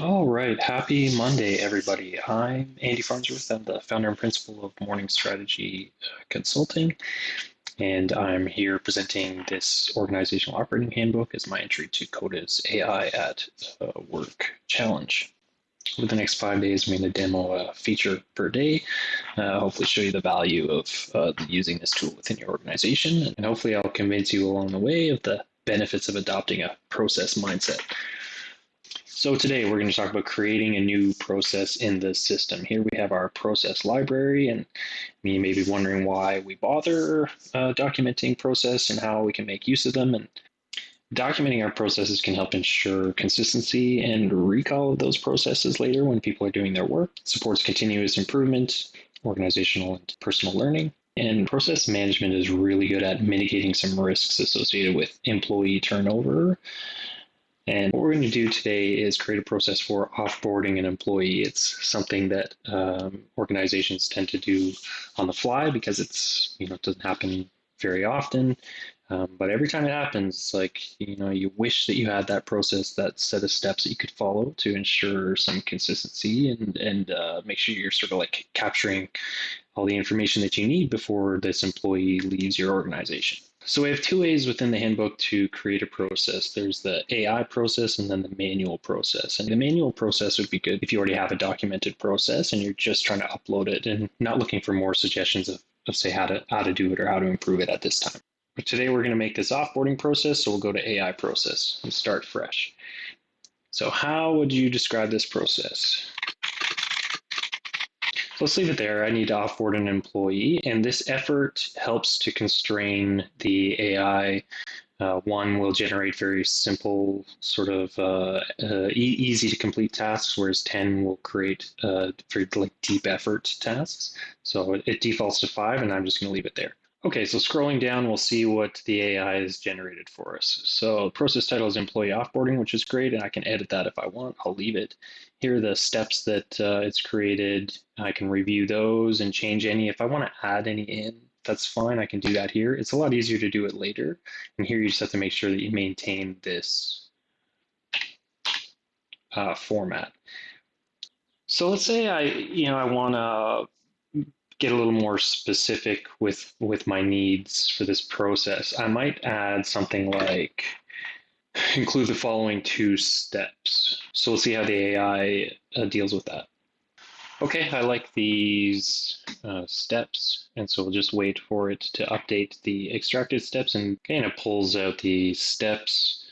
All right. Happy Monday, everybody. I'm Andy Farnsworth. I'm the founder and principal of Morning Strategy Consulting, and I'm here presenting this organizational operating handbook as my entry to CODA's AI at Work challenge. Over the next 5 days, I'm going to demo a feature per day, hopefully show you the value of using this tool within your organization, and hopefully I'll convince you along the way of the benefits of adopting a process mindset. So today we're going to talk about creating a new process in the system. Here we have our process library, and you may be wondering why we bother documenting process and how we can make use of them. And documenting our processes can help ensure consistency and recall of those processes later when people are doing their work. It supports continuous improvement, organizational and personal learning. And process management is really good at mitigating some risks associated with employee turnover. And what we're going to do today is create a process for offboarding an employee. It's something that organizations tend to do on the fly because it doesn't happen very often. But every time it happens, it's like, you wish that you had that process, that set of steps that you could follow to ensure some consistency and make sure you're sort of like capturing all the information that you need before this employee leaves your organization. So we have two ways within the handbook to create a process. There's the AI process and then the manual process. And the manual process would be good if you already have a documented process and you're just trying to upload it and not looking for more suggestions of say how to do it or how to improve it at this time. But today we're going to make this offboarding process, so we'll go to AI process and start fresh. So how would you describe this process? So let's leave it there. I need to offboard an employee, and this effort helps to constrain the AI. One will generate very simple, sort of easy to complete tasks, whereas 10 will create very deep effort tasks. So it defaults to 5, and I'm just going to leave it there. Okay, so scrolling down, we'll see what the AI has generated for us. So process title is employee offboarding, which is great, and I can edit that if I want. I'll leave it. Here are the steps that it's created. I can review those and change any. If I want to add any in, that's fine. I can do that here. It's a lot easier to do it later. And here you just have to make sure that you maintain this format. So let's say I want to get a little more specific with my needs for this process. I might add something like include the following 2 steps. So we'll see how the AI deals with that. Okay, I like these steps, and so we'll just wait for it to update the extracted steps, and kind of pulls out the steps,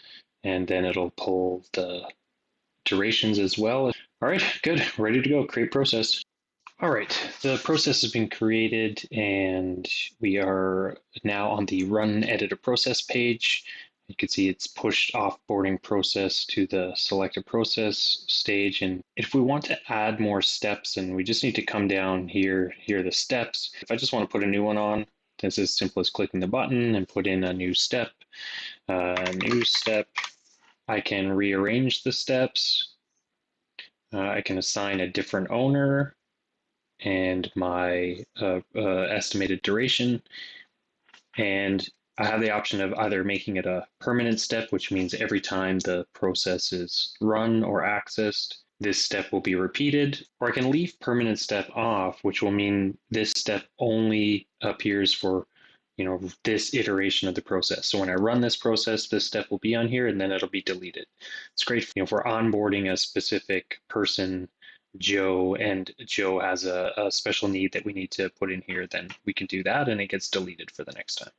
and then it'll pull the durations as well. All right, good, ready to go, create process. All right, the process has been created, and we are now on the Run Edit a Process page. You can see it's pushed offboarding process to the selected process stage. And if we want to add more steps, and we just need to come down here are the steps. If I just want to put a new one on, it's as simple as clicking the button and put in a new step. I can rearrange the steps. I can assign a different owner and my estimated duration. And I have the option of either making it a permanent step, which means every time the process is run or accessed, this step will be repeated, or I can leave permanent step off, which will mean this step only appears for this iteration of the process. So when I run this process, this step will be on here and then it'll be deleted. It's great for onboarding a specific person, Joe, and Joe has a special need that we need to put in here, then we can do that and it gets deleted for the next time.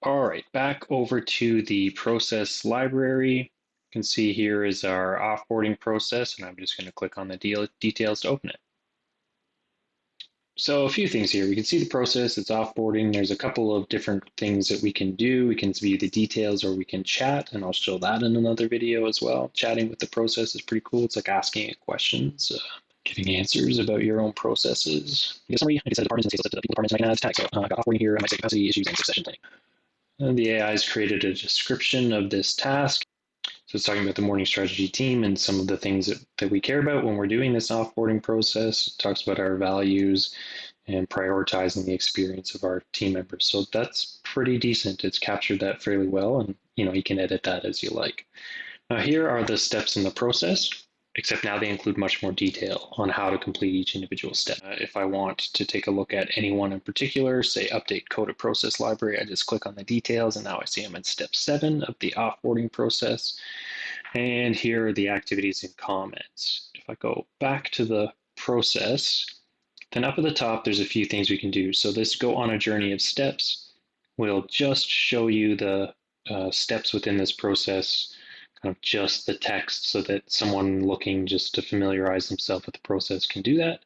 All right, back over to the process library. You can see here is our offboarding process, and I'm just going to click on the details to open it. So a few things here. We can see the process, it's offboarding. There's a couple of different things that we can do. We can view the details or we can chat, and I'll show that in another video as well. Chatting with the process is pretty cool. It's like asking it questions, getting answers about your own processes. You summary, I can set departments and say the people departments, and I can add tags. So I got offboarding here, I might say capacity issues and succession planning. And the AI has created a description of this task. So it's talking about the morning strategy team and some of the things that we care about when we're doing this offboarding process. It talks about our values and prioritizing the experience of our team members. So that's pretty decent. It's captured that fairly well, and you can edit that as you like. Now here are the steps in the process. except now they include much more detail on how to complete each individual step. If I want to take a look at any one in particular, say update code of process library, I just click on the details and now I see I'm in step 7 of the offboarding process. And here are the activities and comments. If I go back to the process, then up at the top, there's a few things we can do. So this go on a journey of steps will just show you the steps within this process, kind of just the text so that someone looking just to familiarize themselves with the process can do that.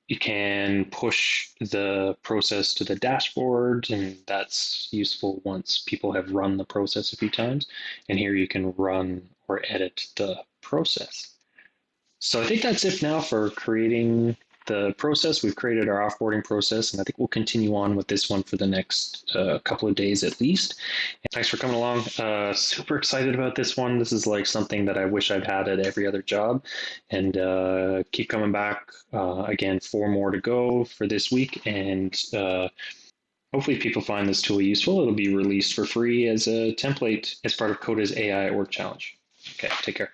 You can push the process to the dashboard, and that's useful once people have run the process a few times. And here you can run or edit the process. So I think that's it now for creating the process. We've created our offboarding process, and I think we'll continue on with this one for the next couple of days at least. And thanks for coming along. Super excited about this one. This is like something that I wish I'd had at every other job, and keep coming back. Again, 4 more to go for this week, and hopefully people find this tool useful. It'll be released for free as a template as part of Coda's AI Org Challenge. Okay, take care.